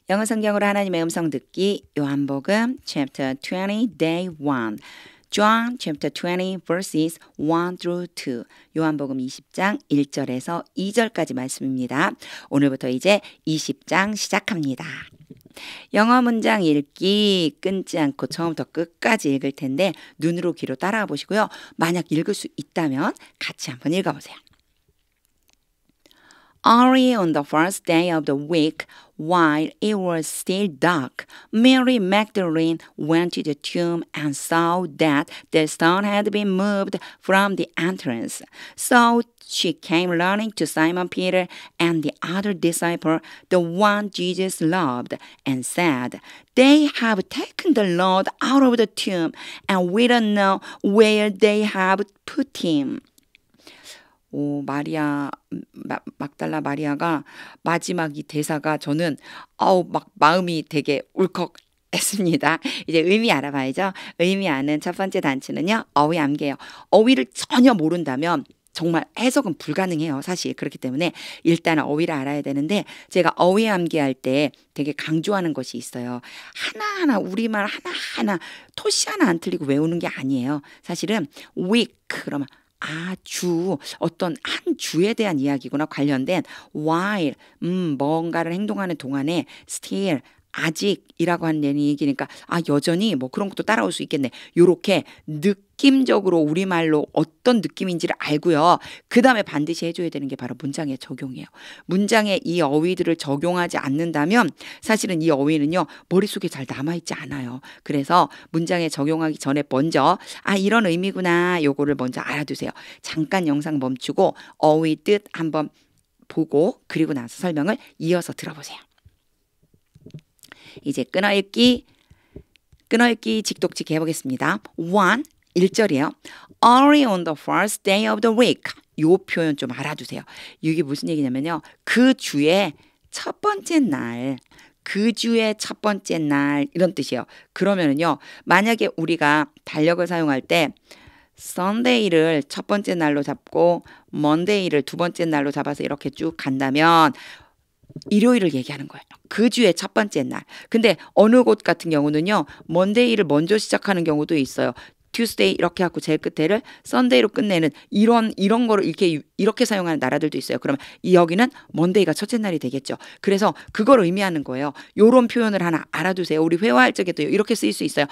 영어 성경으로 하나님의 음성 듣기 요한복음 chapter 20 day 1 John chapter 20 verses 1 through 2 요한복음 20장 1절에서 2절까지 말씀입니다. 오늘부터 이제 20장 시작합니다. 영어 문장 읽기 끊지 않고 처음부터 끝까지 읽을 텐데 눈으로 귀로 따라와 보시고요. 만약 읽을 수 있다면 같이 한번 읽어보세요. Early on the first day of the week, while it was still dark, Mary Magdalene went to the tomb and saw that the stone had been moved from the entrance. So she came running to Simon Peter and the other disciple, the one Jesus loved, and said, "They have taken the Lord out of the tomb, and we don't know where they have put him." 막달라 마리아가 마지막 이 대사가 저는 막 마음이 되게 울컥했습니다. 이제 의미 알아봐야죠. 의미 아는 첫 번째 단추는요. 어휘 암기예요. 어휘를 전혀 모른다면 정말 해석은 불가능해요. 사실 그렇기 때문에 일단 어휘를 알아야 되는데 제가 어휘 암기할 때 되게 강조하는 것이 있어요. 하나하나 우리말 하나하나 토시 하나 안 틀리고 외우는 게 아니에요. 사실은 week 그러면 주 어떤 한 주에 대한 이야기구나 관련된 while 뭔가를 행동하는 동안에 still 아직이라고 하는 얘기니까 여전히 뭐 그런 것도 따라올 수 있겠네. 요렇게 느낌적으로 우리말로 어떤 느낌인지를 알고요. 그 다음에 반드시 해줘야 되는 게 바로 문장의 적용이에요. 문장에 이 어휘들을 적용하지 않는다면 사실은 이 어휘는요. 머릿속에 잘 남아있지 않아요. 그래서 문장에 적용하기 전에 먼저 이런 의미구나 요거를 먼저 알아두세요. 잠깐 영상 멈추고 어휘 뜻 한번 보고 그리고 나서 설명을 이어서 들어보세요. 이제 끊어읽기 직독직 해보겠습니다. 1절이에요. Early on the first day of the week. 요 표현 좀 알아두세요. 이게 무슨 얘기냐면요. 그 주의 첫 번째 날 이런 뜻이에요. 그러면은요. 만약에 우리가 달력을 사용할 때 Sunday를 첫 번째 날로 잡고 Monday를 두 번째 날로 잡아서 이렇게 쭉 간다면 일요일을 얘기하는 거예요. 그 주의 첫 번째 날. 근데 어느 곳 같은 경우는요. 먼데이를 먼저 시작하는 경우도 있어요. Tuesday 이렇게 하고 제일 끝에를 Sunday로 끝내는 이런 거를 이렇게 사용하는 나라들도 있어요. 그러면 여기는 먼데이가 첫째 날이 되겠죠. 그래서 그걸 의미하는 거예요. 요런 표현을 하나 알아두세요. 우리 회화할 적에도 이렇게 쓰일 수 있어요.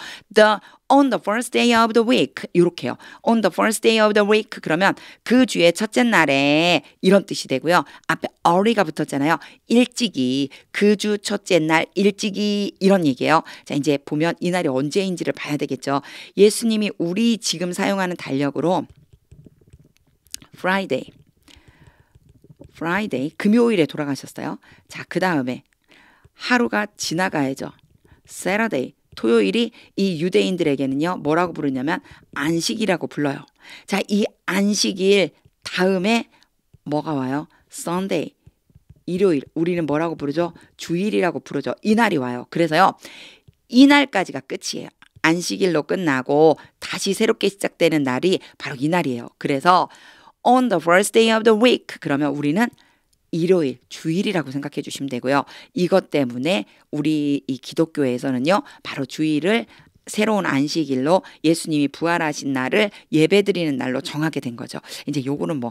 On the first day of the week 이렇게요. On the first day of the week 그러면 그 주의 첫째 날에 이런 뜻이 되고요. 앞에 early가 붙었잖아요. 일찍이 그 주 첫째 날 일찍이 이런 얘기예요. 자 이제 보면 이 날이 언제인지를 봐야 되겠죠. 예수님이 우리 지금 사용하는 달력으로 Friday 금요일에 돌아가셨어요. 자 그 다음에 하루가 지나가야죠. Saturday 토요일이 이 유대인들에게는요. 뭐라고 부르냐면 안식이라고 불러요. 자, 이 안식일 다음에 뭐가 와요? Sunday 일요일 우리는 뭐라고 부르죠? 주일이라고 부르죠. 이 날이 와요. 그래서요. 이 날까지가 끝이에요. 안식일로 끝나고 다시 새롭게 시작되는 날이 바로 이 날이에요. 그래서 on the first day of the week 그러면 우리는 일요일, 주일이라고 생각해 주시면 되고요. 이것 때문에 우리 이 기독교에서는요. 바로 주일을 새로운 안식일로 예수님이 부활하신 날을 예배드리는 날로 정하게 된 거죠. 이제 요거는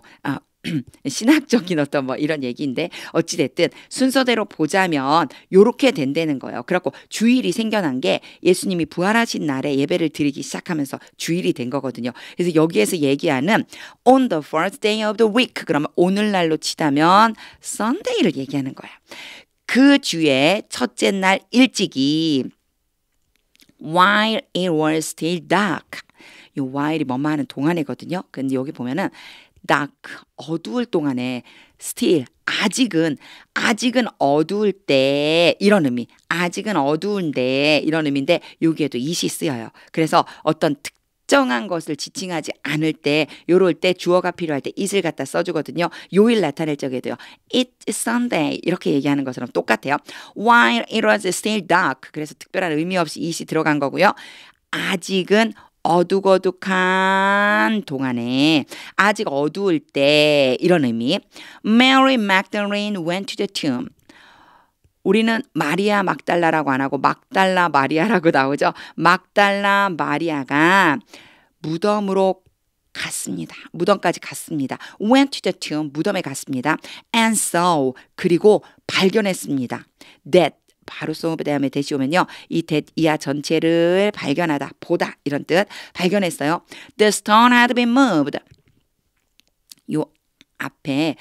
신학적인 어떤 이런 얘기인데 어찌됐든 순서대로 보자면 요렇게 된다는 거예요. 그래갖고 주일이 생겨난 게 예수님이 부활하신 날에 예배를 드리기 시작하면서 주일이 된 거거든요. 그래서 여기에서 얘기하는 on the first day of the week 그러면 오늘날로 치다면 Sunday를 얘기하는 거예요. 그 주의 첫째 날 일찍이 while it was still dark 이 while이 뭐뭐 하는 동안이거든요. 근데 여기 보면은 dark 어두울 동안에 still 아직은 어두울 때 이런 의미 아직은 어두운데 이런 의미인데 여기에도 it이 쓰여요. 그래서 어떤 특정한 것을 지칭하지 않을 때 요럴 때 주어가 필요할 때 it을 갖다 써주거든요. 요일 나타낼 적에도요. It's Sunday 이렇게 얘기하는 것처럼 똑같아요. While it was still dark 그래서 특별한 의미 없이 it이 들어간 거고요. 아직은 어둑어둑한 동안에 아직 어두울 때 이런 의미. Mary Magdalene went to the tomb. 우리는 마리아 막달라라고 안 하고 막달라 마리아라고 나오죠. 막달라 마리아가 무덤으로 갔습니다. 무덤까지 갔습니다. Went to the tomb. 무덤에 갔습니다. And saw. 그리고 발견했습니다. That. 바로 saw 다음에 대시 오면요. 이 that 이하 전체를 발견하다, 보다 이런 뜻. 발견했어요. The stone had been moved. 요 앞에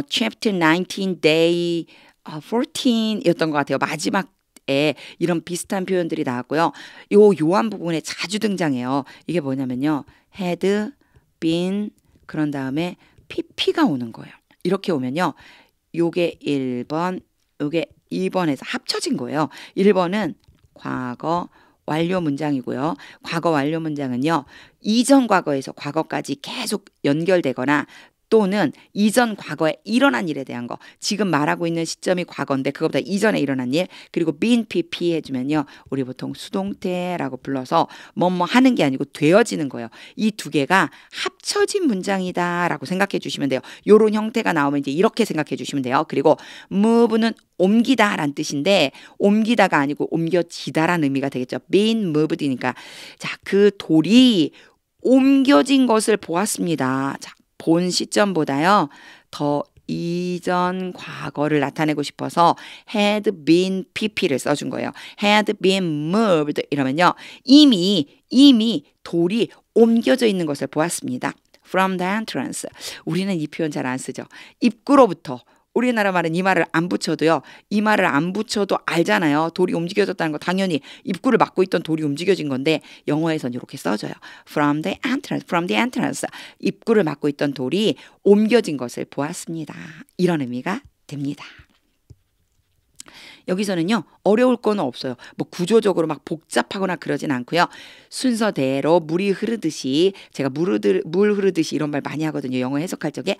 chapter 19 day 14이었던 것 같아요. 마지막에 이런 비슷한 표현들이 나왔고요. 요한 부분에 자주 등장해요. 이게 뭐냐면요. had been 그런 다음에 pp가 오는 거예요. 이렇게 오면요. 요게 1번, 요게 2번에서 합쳐진 거예요. 1번은 과거 완료 문장이고요. 과거 완료 문장은요. 이전 과거에서 과거까지 계속 연결되거나 또는 이전 과거에 일어난 일에 대한 거. 지금 말하고 있는 시점이 과거인데 그거보다 이전에 일어난 일. 그리고 been pp 해주면요. 우리 보통 수동태라고 불러서 뭐뭐 하는 게 아니고 되어지는 거예요. 이 두 개가 합쳐진 문장이다라고 생각해 주시면 돼요. 요런 형태가 나오면 이제 이렇게 생각해 주시면 돼요. 그리고 move는 옮기다라는 뜻인데 옮기다가 아니고 옮겨지다라는 의미가 되겠죠. been moved이니까. 자, 그 돌이 옮겨진 것을 보았습니다. 자, 본 시점보다요. 더 이전 과거를 나타내고 싶어서 had been pp를 써준 거예요. had been moved 이러면요. 이미 돌이 옮겨져 있는 것을 보았습니다. From the entrance. 우리는 이 표현 잘 안 쓰죠. 입구로부터. 우리나라 말은 이 말을 안 붙여도요. 이 말을 안 붙여도 알잖아요. 돌이 움직여졌다는 거 당연히 입구를 막고 있던 돌이 움직여진 건데 영어에서는 이렇게 써져요. From the entrance. From the entrance. 입구를 막고 있던 돌이 옮겨진 것을 보았습니다. 이런 의미가 됩니다. 여기서는요. 어려울 거는 없어요. 뭐 구조적으로 막 복잡하거나 그러진 않고요. 순서대로 물이 흐르듯이 제가 물 흐르듯이 이런 말 많이 하거든요. 영어 해석할 적에.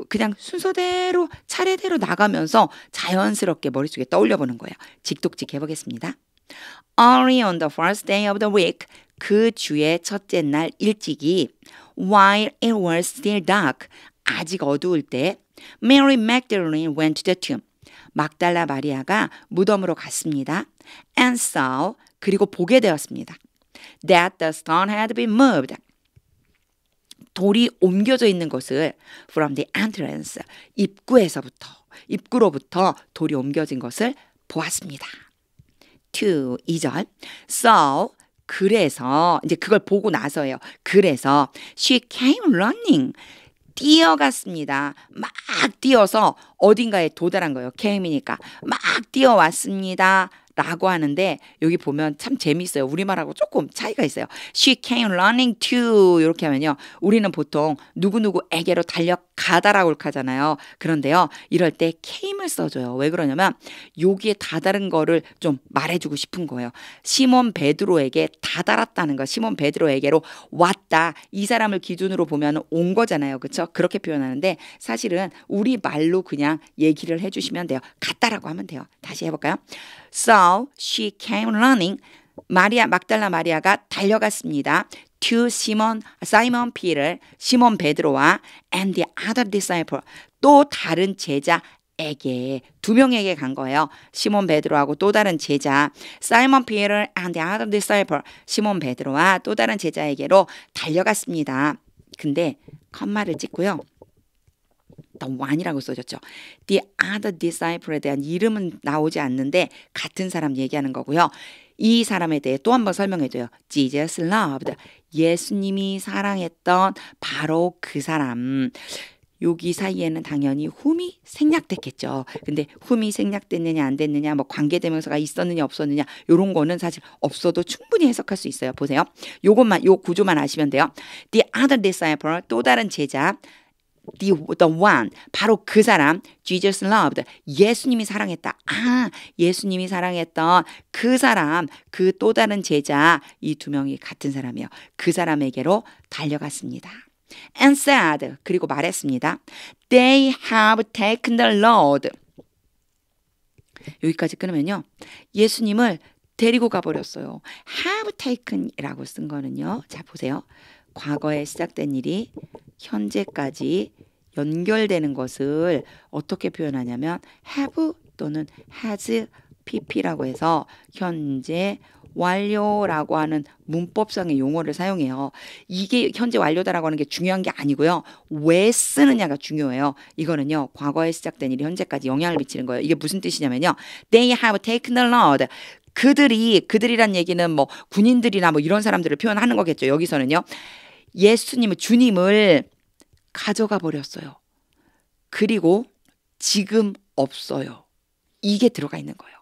그냥 순서대로 차례대로 나가면서 자연스럽게 머릿속에 떠올려 보는 거예요. 직독직 해보겠습니다. Early on the first day of the week. 그 주의 첫째 날 일찍이 while it was still dark. 아직 어두울 때 Mary Magdalene went to the tomb. 막달라 마리아가 무덤으로 갔습니다. And saw, 그리고 보게 되었습니다. That the stone had been moved. 돌이 옮겨져 있는 것을 from the entrance, 입구로부터 돌이 옮겨진 것을 보았습니다. 2절. So, 그래서, 이제 그걸 보고 나서예요. 그래서 she came running. 뛰어갔습니다. 막 뛰어서 어딘가에 도달한 거예요. came이니까. 막 뛰어왔습니다. 라고 하는데 여기 보면 참 재미있어요. 우리말하고 조금 차이가 있어요. She came running to 이렇게 하면요. 우리는 보통 누구누구에게로 달려가다라고 이렇게 하잖아요. 그런데요. 이럴 때 came을 써줘요. 왜 그러냐면 여기에 다다른 거를 좀 말해주고 싶은 거예요. 시몬 베드로에게 다다랐다는 거. 시몬 베드로에게로 왔다. 이 사람을 기준으로 보면 온 거잖아요. 그렇죠? 그렇게 표현하는데 사실은 우리 말로 그냥 얘기를 해주시면 돼요. 갔다라고 하면 돼요. 다시 해볼까요? So she came running. 막달라 마리아가 달려갔습니다. To Simon Peter, 시몬 베드로와 and the other disciple, 또 다른 제자에게, 두 명에게 간 거예요. 시몬 베드로하고 또 다른 제자, Simon Peter and the other disciple, 시몬 베드로와 또 다른 제자에게로 달려갔습니다. 근데 컴마를 찍고요. the one이라고 써졌죠. The other disciple에 대한 이름은 나오지 않는데 같은 사람 얘기하는 거고요. 이 사람에 대해 또 한 번 설명해줘요. Jesus loved. 예수님이 사랑했던 바로 그 사람. 여기 사이에는 당연히 whom이 생략됐겠죠. 근데 whom이 생략됐느냐 안 됐느냐, 뭐 관계대명사가 있었느냐 없었느냐 이런 거는 사실 없어도 충분히 해석할 수 있어요. 보세요. 요 구조만 아시면 돼요. The other disciple, 또 다른 제자. The one, 바로 그 사람, Jesus loved, 예수님이 사랑했다. 예수님이 사랑했던 그 사람, 그 또 다른 제자, 이 두 명이 같은 사람이에요. 그 사람에게로 달려갔습니다. And said, 그리고 말했습니다. They have taken the Lord. 여기까지 끊으면요. 예수님을 데리고 가버렸어요. have taken이라고 쓴 거는요. 자, 보세요. 과거에 시작된 일이 현재까지 연결되는 것을 어떻게 표현하냐면 have 또는 has pp라고 해서 현재 완료라고 하는 문법상의 용어를 사용해요. 이게 현재 완료다라고 하는 게 중요한 게 아니고요. 왜 쓰느냐가 중요해요. 이거는요. 과거에 시작된 일이 현재까지 영향을 미치는 거예요. 이게 무슨 뜻이냐면요. They have taken the Lord. 그들이란 얘기는 뭐 군인들이나 뭐 이런 사람들을 표현하는 거겠죠. 여기서는요. 예수님을 주님을 가져가 버렸어요. 그리고 지금 없어요. 이게 들어가 있는 거예요.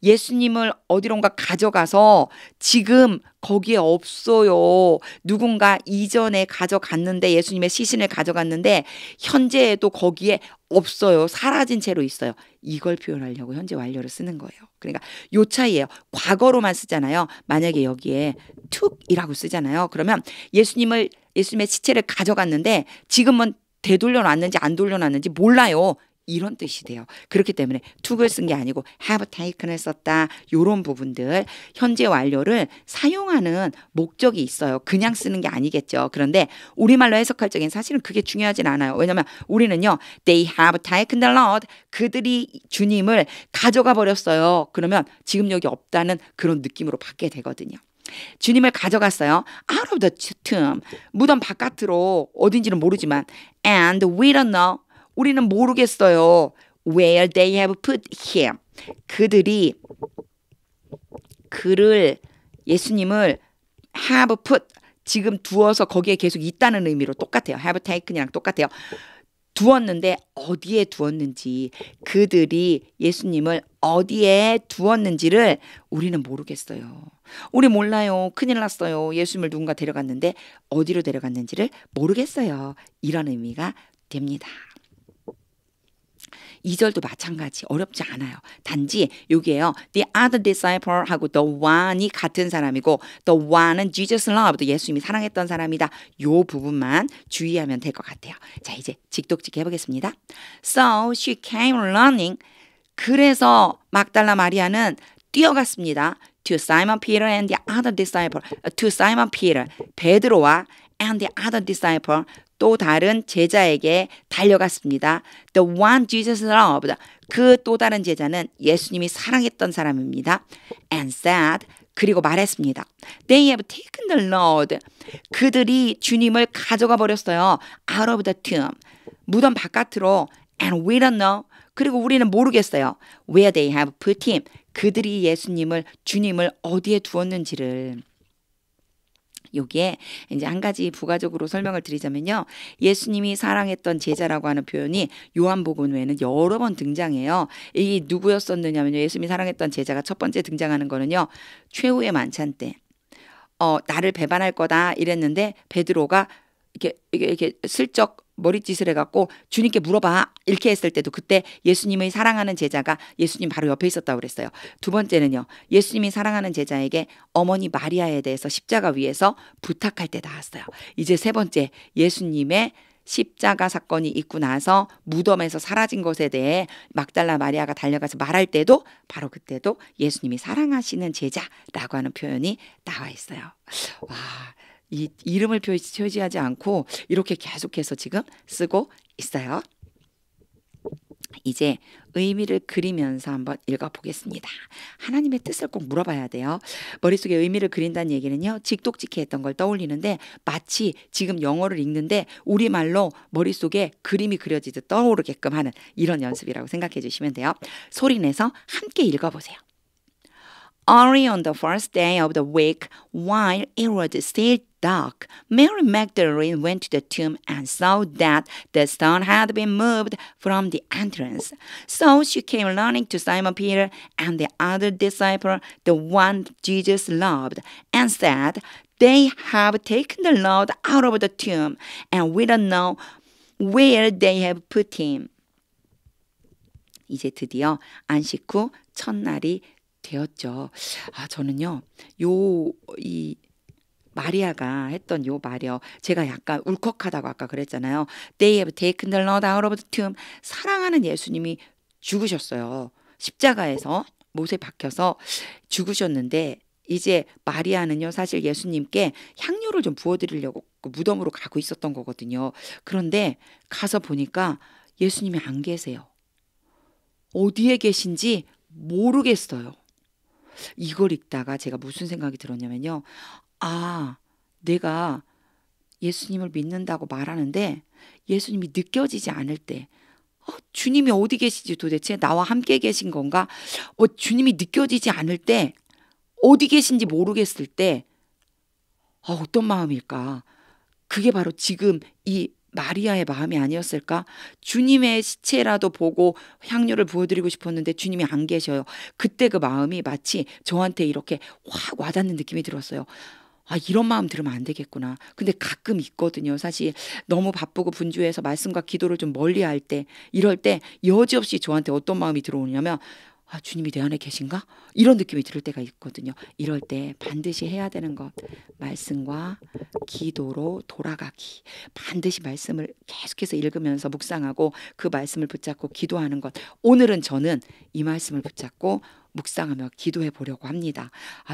예수님을 어디론가 가져가서 지금 거기에 없어요. 누군가 이전에 가져갔는데 예수님의 시신을 가져갔는데 현재에도 거기에 없어요. 사라진 채로 있어요. 이걸 표현하려고 현재 완료를 쓰는 거예요. 그러니까 요 차이예요. 과거로만 쓰잖아요. 만약에 여기에 took이라고 쓰잖아요. 그러면 예수님의 시체를 가져갔는데 지금은 되돌려놨는지 안 돌려놨는지 몰라요. 이런 뜻이 돼요. 그렇기 때문에 took을 쓴 게 아니고 have taken을 썼다. 이런 부분들 현재 완료를 사용하는 목적이 있어요. 그냥 쓰는 게 아니겠죠. 그런데 우리말로 해석할 적엔 사실은 그게 중요하진 않아요. 왜냐하면 우리는요. They have taken the Lord. 그들이 주님을 가져가 버렸어요. 그러면 지금 여기 없다는 그런 느낌으로 받게 되거든요. 주님을 가져갔어요. Out of the tomb. 무덤 바깥으로 어딘지는 모르지만 and we don't know. 우리는 모르겠어요. Where they have put him. 그들이 예수님을 have put 지금 두어서 거기에 계속 있다는 의미로 똑같아요. have taken이랑 똑같아요. 두었는데 어디에 두었는지 그들이 예수님을 어디에 두었는지를 우리는 모르겠어요. 우리 몰라요. 큰일 났어요. 예수님을 누군가 데려갔는데 어디로 데려갔는지를 모르겠어요. 이런 의미가 됩니다. 2절도 마찬가지 어렵지 않아요. 단지 여기에요. The other disciple 하고 the one이 같은 사람이고 the one은 Jesus loved 예수님이 사랑했던 사람이다. 요 부분만 주의하면 될 것 같아요. 자 이제 직독직 해보겠습니다. So she came running. 그래서 막달라 마리아는 뛰어갔습니다. To Simon Peter and the other disciple. To Simon Peter 베드로와 and the other disciple 또 다른 제자에게 달려갔습니다. The one Jesus loved. 그 또 다른 제자는 예수님이 사랑했던 사람입니다. And said. 그리고 말했습니다. They have taken the Lord. 그들이 주님을 가져가 버렸어요. Out of the tomb. 무덤 바깥으로. And we don't know. 그리고 우리는 모르겠어요. Where they have put him. 그들이 주님을 어디에 두었는지를. 여기에 이제 한 가지 부가적으로 설명을 드리자면요. 예수님이 사랑했던 제자라고 하는 표현이 요한복음 외에는 여러 번 등장해요. 이게 누구였었느냐면요. 예수님이 사랑했던 제자가 첫 번째 등장하는 거는요. 최후의 만찬 때 나를 배반할 거다 이랬는데 베드로가 이렇게 슬쩍 머리짓을 해갖고 주님께 물어봐 이렇게 했을 때도 그때 예수님의 사랑하는 제자가 예수님 바로 옆에 있었다고 그랬어요. 두 번째는요. 예수님이 사랑하는 제자에게 어머니 마리아에 대해서 십자가 위에서 부탁할 때 나왔어요. 이제 세 번째 예수님의 십자가 사건이 있고 나서 무덤에서 사라진 것에 대해 막달라 마리아가 달려가서 말할 때도 바로 그때도 예수님이 사랑하시는 제자라고 하는 표현이 나와 있어요. 와. 이 이름을 표시하지 않고 이렇게 계속해서 지금 쓰고 있어요. 이제 의미를 그리면서 한번 읽어보겠습니다. 하나님의 뜻을 꼭 물어봐야 돼요. 머릿속에 의미를 그린다는 얘기는요. 직독직해 했던 걸 떠올리는데 마치 지금 영어를 읽는데 우리말로 머릿속에 그림이 그려지듯 떠오르게끔 하는 이런 연습이라고 생각해 주시면 돼요. 소리내서 함께 읽어보세요. Early on the first day of the week, while it was still dark, Mary Magdalene went to the tomb and saw that the stone had been moved from the entrance. So she came running to Simon Peter and the other disciple, the one Jesus loved, and said, They have taken the Lord out of the tomb, and we don't know where they have put him. 이제 드디어 안식 후 첫날이 되었죠. 저는요, 이 마리아가 했던 요 말이요. 제가 약간 울컥하다고 아까 그랬잖아요. They have taken the Lord out of the tomb. 사랑하는 예수님이 죽으셨어요. 십자가에서 못에 박혀서 죽으셨는데 이제 마리아는요. 사실 예수님께 향료를 좀 부어드리려고 그 무덤으로 가고 있었던 거거든요. 그런데 가서 보니까 예수님이 안 계세요. 어디에 계신지 모르겠어요. 이걸 읽다가 제가 무슨 생각이 들었냐면요. 아, 내가 예수님을 믿는다고 말하는데 예수님이 느껴지지 않을 때, 주님이 어디 계시지 도대체? 나와 함께 계신 건가? 주님이 느껴지지 않을 때, 어디 계신지 모르겠을 때, 어떤 마음일까? 그게 바로 지금 이 마리아의 마음이 아니었을까? 주님의 시체라도 보고 향료를 부어드리고 싶었는데 주님이 안 계셔요. 그때 그 마음이 마치 저한테 이렇게 확 와닿는 느낌이 들었어요. 이런 마음 들으면 안 되겠구나. 근데 가끔 있거든요. 사실 너무 바쁘고 분주해서 말씀과 기도를 좀 멀리할 때, 이럴 때 여지없이 저한테 어떤 마음이 들어오냐면 주님이 내 안에 계신가? 이런 느낌이 들 때가 있거든요. 이럴 때 반드시 해야 되는 것, 말씀과 기도로 돌아가기. 반드시 말씀을 계속해서 읽으면서 묵상하고 그 말씀을 붙잡고 기도하는 것. 오늘은 저는 이 말씀을 붙잡고 묵상하며 기도해 보려고 합니다.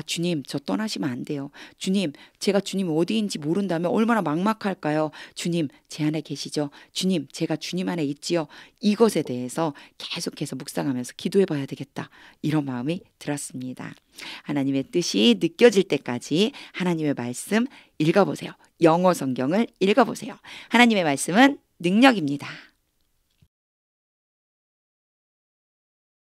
주님, 저 떠나시면 안 돼요. 주님, 제가 주님 어디인지 모른다면 얼마나 막막할까요? 주님, 제 안에 계시죠? 주님, 제가 주님 안에 있지요? 이것에 대해서 계속해서 묵상하면서 기도해 봐야 되겠다. 이런 마음이 들었습니다. 하나님의 뜻이 느껴질 때까지 하나님의 말씀 읽어보세요. 영어 성경을 읽어보세요. 하나님의 말씀은 능력입니다.